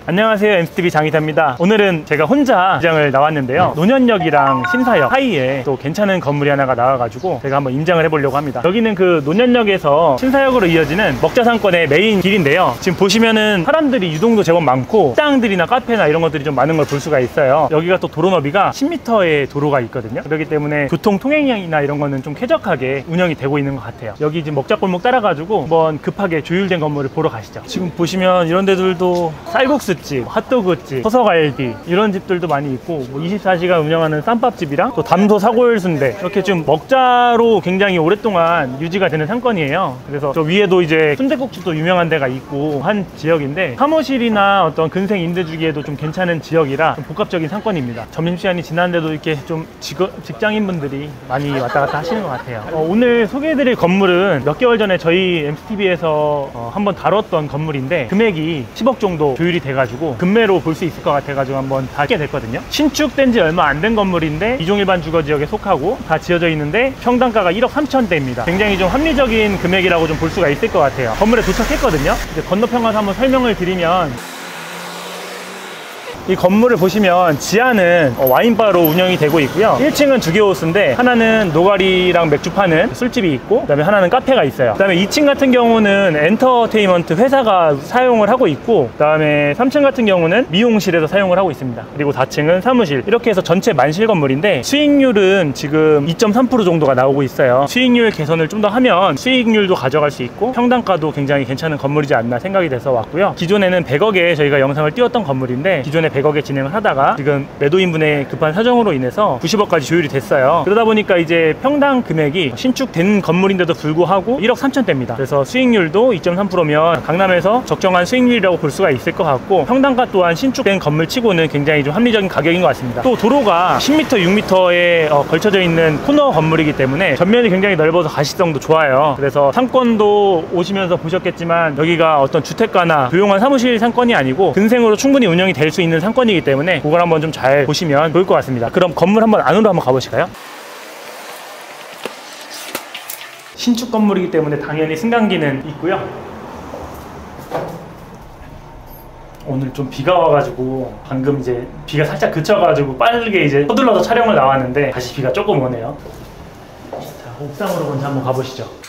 안녕하세요, MCTV 장이타입니다. 오늘은 제가 혼자 임장을 나왔는데요, 논현역이랑 신사역 사이에 또 괜찮은 건물이 하나가 나와가지고 제가 한번 임장을 해보려고 합니다. 여기는 그 논현역에서 신사역으로 이어지는 먹자상권의 메인 길인데요, 지금 보시면은 사람들이 유동도 제법 많고 식당들이나 카페나 이런 것들이 좀 많은 걸 볼 수가 있어요. 여기가 또 도로 너비가 10m의 도로가 있거든요. 그렇기 때문에 교통 통행량이나 이런 거는 좀 쾌적하게 운영이 되고 있는 것 같아요. 여기 지금 먹자골목 따라가지고 한번 급하게 조율된 건물을 보러 가시죠. 지금 보시면 이런 데들도 쌀국수집, 핫도그집, 서서갈비 이런 집들도 많이 있고, 24시간 운영하는 쌈밥집이랑 또 담소 사골순대, 이렇게 좀 먹자로 굉장히 오랫동안 유지가 되는 상권이에요. 그래서 저 위에도 이제 순댓국집도 유명한 데가 있고 한 지역인데, 사무실이나 어떤 근생 임대 주기에도 좀 괜찮은 지역이라 좀 복합적인 상권입니다. 점심시간이 지났는데도 이렇게 좀 직장인분들이 많이 왔다 갔다 하시는 것 같아요. 오늘 소개해드릴 건물은 몇 개월 전에 저희 MCTV에서 한번 다뤘던 건물인데, 금액이 10억 정도 조율이 돼가지고 금매로 볼 수 있을 것 같아가지고 한번 다 하게 됐거든요. 신축된 지 얼마 안 된 건물인데 이종일반 주거지역에 속하고 다 지어져 있는데 평당가가 1억 3천대입니다. 굉장히 좀 합리적인 금액이라고 좀 볼 수가 있을 것 같아요. 건물에 도착했거든요. 이제 건너편 가서 한번 설명을 드리면, 이 건물을 보시면 지하는 와인바로 운영이 되고 있고요. 1층은 주게호스인데 하나는 노가리랑 맥주 파는 술집이 있고, 그 다음에 하나는 카페가 있어요. 그 다음에 2층 같은 경우는 엔터테인먼트 회사가 사용을 하고 있고, 그 다음에 3층 같은 경우는 미용실에서 사용을 하고 있습니다. 그리고 4층은 사무실, 이렇게 해서 전체 만실 건물인데 수익률은 지금 2.3% 정도가 나오고 있어요. 수익률 개선을 좀 더 하면 수익률도 가져갈 수 있고 평당가도 굉장히 괜찮은 건물이지 않나 생각이 돼서 왔고요. 기존에는 100억에 저희가 영상을 띄웠던 건물인데, 기존에 100억에 진행을 하다가 지금 매도인분의 급한 사정으로 인해서 90억까지 조율이 됐어요. 그러다 보니까 이제 평당 금액이 신축된 건물인데도 불구하고 1억 3천대입니다. 그래서 수익률도 2.3%면 강남에서 적정한 수익률이라고 볼 수가 있을 것 같고, 평당가 또한 신축된 건물 치고는 굉장히 좀 합리적인 가격인 것 같습니다. 또 도로가 10m, 6m에 걸쳐져 있는 코너 건물이기 때문에 전면이 굉장히 넓어서 가시성도 좋아요. 그래서 상권도 오시면서 보셨겠지만 여기가 어떤 주택가나 조용한 사무실 상권이 아니고 근생으로 충분히 운영이 될 수 있는 상권이기 때문에 그걸 한번 좀 잘 보시면 좋을 것 같습니다. 그럼 건물 한번 안으로 한번 가보실까요? 신축 건물이기 때문에 당연히 승강기는 있고요. 오늘 좀 비가 와가지고 방금 이제 비가 살짝 그쳐가지고 빠르게 이제 서둘러서 촬영을 나왔는데 다시 비가 조금 오네요. 자, 옥상으로 먼저 한번 가보시죠.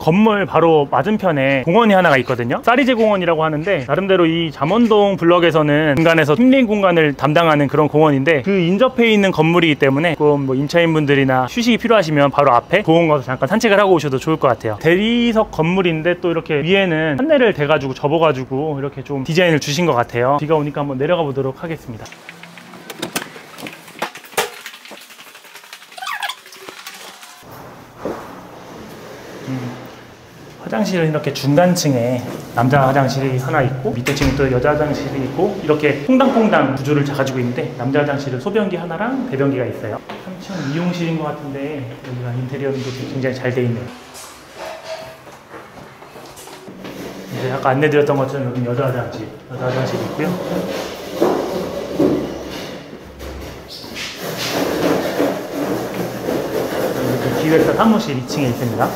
건물 바로 맞은편에 공원이 하나가 있거든요. 쌀이제 공원이라고 하는데, 나름대로 이 잠원동 블럭에서는 중간에서 힐링 공간을 담당하는 그런 공원인데, 그 인접해 있는 건물이기 때문에 조금 뭐 임차인분들이나 휴식이 필요하시면 바로 앞에 공원 가서 잠깐 산책을 하고 오셔도 좋을 것 같아요. 대리석 건물인데 또 이렇게 위에는 판넬을 대가지고 접어가지고 이렇게 좀 디자인을 주신 것 같아요. 비가 오니까 한번 내려가 보도록 하겠습니다. 화장실은 이렇게 중간층에 남자 화장실이 하나 있고, 밑에 층에 또 여자 화장실이 있고, 이렇게 퐁당퐁당 구조를 가지고 있는데, 남자 화장실은 소변기 하나랑 배변기가 있어요. 3층 미용실인 것 같은데 여기가 인테리어도 굉장히 잘 돼 있네요. 이제 아까 안내드렸던 것처럼 여기 여자 화장실이 있고요. 이렇게 기획사 사무실 2층에 있습니다.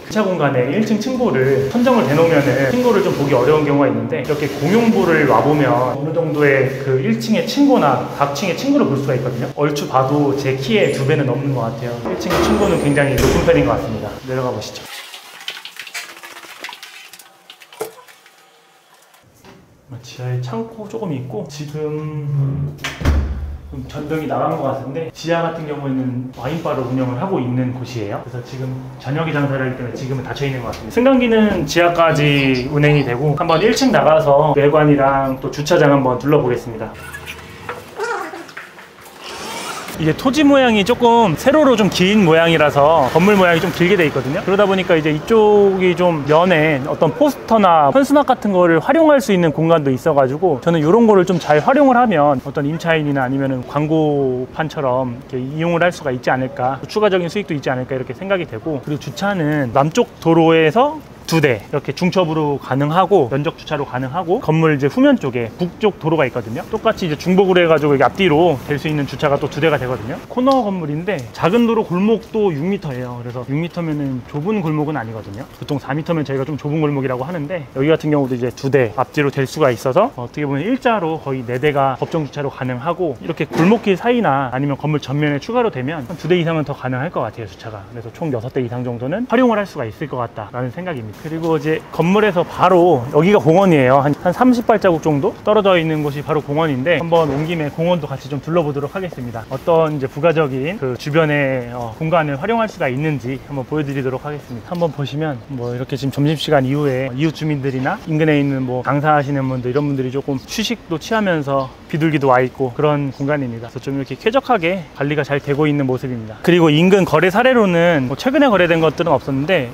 주차 공간에 1층 층고를 선정을 대놓으면 층고를 좀 보기 어려운 경우가 있는데, 이렇게 공용부를 와보면 어느 정도의 그 1층의 층고나 각 층의 층고를 볼 수가 있거든요. 얼추 봐도 제 키의 2배는 넘는 것 같아요. 1층의 층고는 굉장히 높은 편인 것 같습니다. 내려가 보시죠. 지하에 창고 조금 있고, 지금 전등이 나간 것 같은데, 지하 같은 경우에는 와인바로 운영을 하고 있는 곳이에요. 그래서 지금 저녁에 장사를 하기 때문에 지금은 닫혀 있는 것 같습니다. 승강기는 지하까지 운행이 되고, 한번 1층 나가서 외관이랑 또 주차장 한번 둘러보겠습니다. 이게 토지 모양이 조금 세로로 좀 긴 모양이라서 건물 모양이 좀 길게 돼 있거든요. 그러다 보니까 이제 이쪽이 좀 면에 어떤 포스터나 현수막 같은 거를 활용할 수 있는 공간도 있어가지고, 저는 이런 거를 좀 잘 활용을 하면 어떤 임차인이나 아니면 광고판처럼 이렇게 이용을 할 수가 있지 않을까, 추가적인 수익도 있지 않을까 이렇게 생각이 되고, 그리고 주차는 남쪽 도로에서 2대 이렇게 중첩으로 가능하고 면적 주차로 가능하고 건물 이제 후면 쪽에 북쪽 도로가 있거든요. 똑같이 이제 중복으로 해가지고 여기 앞뒤로 될 수 있는 주차가 또 2대가 되거든요. 코너 건물인데 작은 도로 골목도 6m예요. 그래서 6m면은 좁은 골목은 아니거든요. 보통 4m면 저희가 좀 좁은 골목이라고 하는데 여기 같은 경우도 이제 2대 앞뒤로 될 수가 있어서 어떻게 보면 일자로 거의 4대가 법정 주차로 가능하고 이렇게 골목길 사이나 아니면 건물 전면에 추가로 되면 한 2대 이상은 더 가능할 것 같아요. 주차가. 그래서 총 6대 이상 정도는 활용을 할 수가 있을 것 같다라는 생각입니다. 그리고 이제 건물에서 바로 여기가 공원이에요. 한 30발자국 정도 떨어져 있는 곳이 바로 공원인데 한번 온 김에 공원도 같이 좀 둘러보도록 하겠습니다. 어떤 이제 부가적인 그 주변의 공간을 활용할 수가 있는지 한번 보여드리도록 하겠습니다. 한번 보시면 뭐 이렇게 지금 점심시간 이후에 이웃 주민들이나 인근에 있는 뭐 장사하시는 분들 이런 분들이 조금 휴식도 취하면서 비둘기도 와 있고 그런 공간입니다. 그래서 좀 이렇게 쾌적하게 관리가 잘 되고 있는 모습입니다. 그리고 인근 거래 사례로는 뭐 최근에 거래된 것들은 없었는데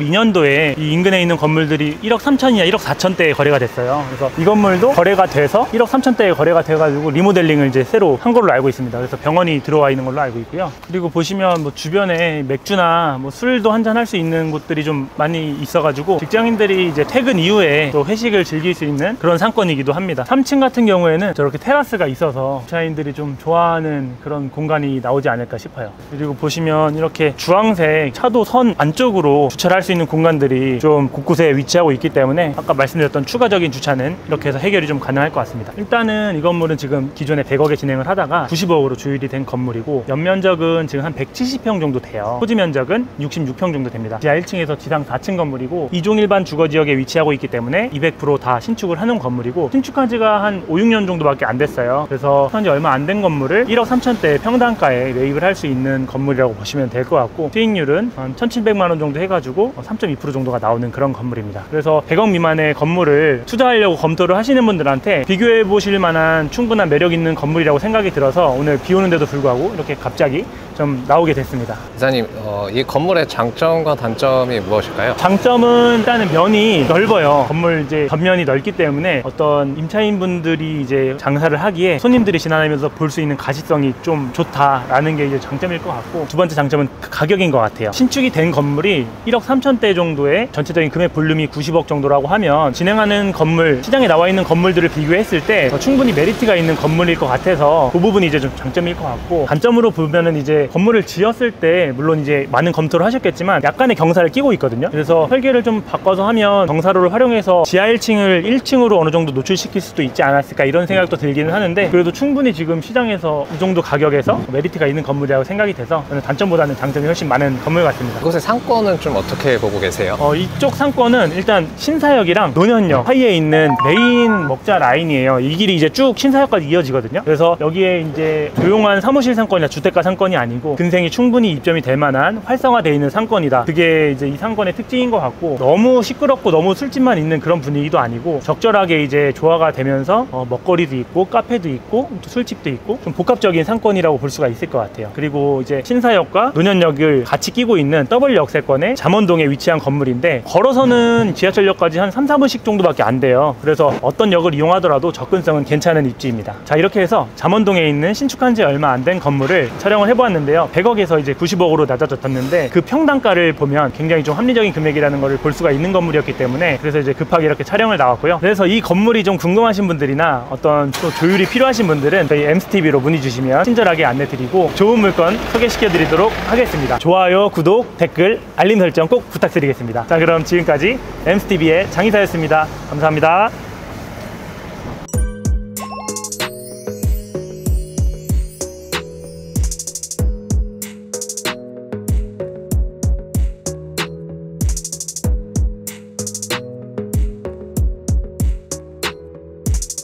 2022년도에 이 인근에 있는 건물들이 1억 3천이나 1억 4천대에 거래가 됐어요. 그래서 이 건물도 거래가 돼서 1억 3천대에 거래가 돼가지고 리모델링을 이제 새로 한 걸로 알고 있습니다. 그래서 병원이 들어와 있는 걸로 알고 있고요. 그리고 보시면 뭐 주변에 맥주나 뭐 술도 한잔 할 수 있는 곳들이 좀 많이 있어가지고 직장인들이 이제 퇴근 이후에 또 회식을 즐길 수 있는 그런 상권이기도 합니다. 3층 같은 경우에는 저렇게 테라스가 있어서 주차인들이 좀 좋아하는 그런 공간이 나오지 않을까 싶어요. 그리고 보시면 이렇게 주황색 차도선 안쪽으로 주차를 할 수 있는 공간들이 좀 곳곳에 위치하고 있기 때문에 아까 말씀드렸던 추가적인 주차는 이렇게 해서 해결이 좀 가능할 것 같습니다. 일단은 이 건물은 지금 기존에 100억에 진행을 하다가 90억으로 조율이 된 건물이고 연면적은 지금 한 170평 정도 돼요. 토지 면적은 66평 정도 됩니다. 지하 1층에서 지상 4층 건물이고 2종 일반 주거지역에 위치하고 있기 때문에 200% 다 신축을 해놓은 건물이고 신축한 지가 한 5, 6년 정도밖에 안 됐어요. 그래서 현재 얼마 안 된 건물을 1억 3천대 평당가에 매입을 할 수 있는 건물이라고 보시면 될 것 같고 수익률은 한 1,700만 원 정도 해가지고 3.2% 정도가 나오는 그런 건물입니다. 그래서 100억 미만의 건물을 투자하려고 검토를 하시는 분들한테 비교해 보실 만한 충분한 매력 있는 건물이라고 생각이 들어서 오늘 비 오는데도 불구하고 이렇게 갑자기 좀 나오게 됐습니다. 이사님, 이 건물의 장점과 단점이 무엇일까요? 장점은 일단은 면이 넓어요. 건물 이제 겉면이 넓기 때문에 어떤 임차인분들이 이제 장사를 하기에 손님들이 지나다니면서 볼 수 있는 가시성이 좀 좋다라는 게 이제 장점일 것 같고 두 번째 장점은 가격인 것 같아요. 신축이 된 건물이 1억 3천대 정도의 전체적인 금액 볼륨이 90억 정도라고 하면 진행하는 건물, 시장에 나와 있는 건물들을 비교했을 때 충분히 메리트가 있는 건물일 것 같아서 그 부분이 이제 좀 장점일 것 같고 단점으로 보면은 이제 건물을 지었을 때 물론 이제 많은 검토를 하셨겠지만 약간의 경사를 끼고 있거든요. 그래서 설계를 좀 바꿔서 하면 경사로를 활용해서 지하 1층을 1층으로 어느 정도 노출시킬 수도 있지 않았을까 이런 생각도 들기는 하는데 그래도 충분히 지금 시장에서 이 정도 가격에서 메리트가 있는 건물이라고 생각이 돼서 저는 단점보다는 장점이 훨씬 많은 건물 같습니다. 이곳의 상권은 좀 어떻게 보고 계세요? 이쪽 상권은 일단 신사역이랑 논현역 사이에 있는 메인 먹자 라인이에요. 이 길이 이제 쭉 신사역까지 이어지거든요. 그래서 여기에 이제 조용한 사무실 상권이나 주택가 상권이 아니고 근생이 충분히 입점이 될 만한 활성화되어 있는 상권이다. 그게 이제 이 상권의 특징인 것 같고 너무 시끄럽고 너무 술집만 있는 그런 분위기도 아니고 적절하게 이제 조화가 되면서 먹거리도 있고 카페도 있고 또 술집도 있고 좀 복합적인 상권이라고 볼 수가 있을 것 같아요. 그리고 이제 신사역과 논현역을 같이 끼고 있는 더블 역세권의 잠원동에 위치한 건물인데 걸어서는 지하철역까지 한 3, 4분씩 정도밖에 안 돼요. 그래서 어떤 역을 이용하더라도 접근성은 괜찮은 입지입니다. 자, 이렇게 해서 잠원동에 있는 신축한 지 얼마 안 된 건물을 촬영을 해보았는데요. 100억에서 이제 90억으로 낮아졌는데 그 평당가를 보면 굉장히 좀 합리적인 금액이라는 것을 볼 수가 있는 건물이었기 때문에 그래서 이제 급하게 이렇게 촬영을 나왔고요. 그래서 이 건물이 좀 궁금하신 분들이나 어떤 또 조율이 필요하신 분들은 저희 엠스TV로 문의 주시면 친절하게 안내 드리고 좋은 물건 소개시켜 드리도록 하겠습니다. 좋아요, 구독, 댓글, 알림 설정 꼭 부탁드리겠습니다. 자, 그럼 지금까지 엠스TV의 장이사였습니다. 감사합니다.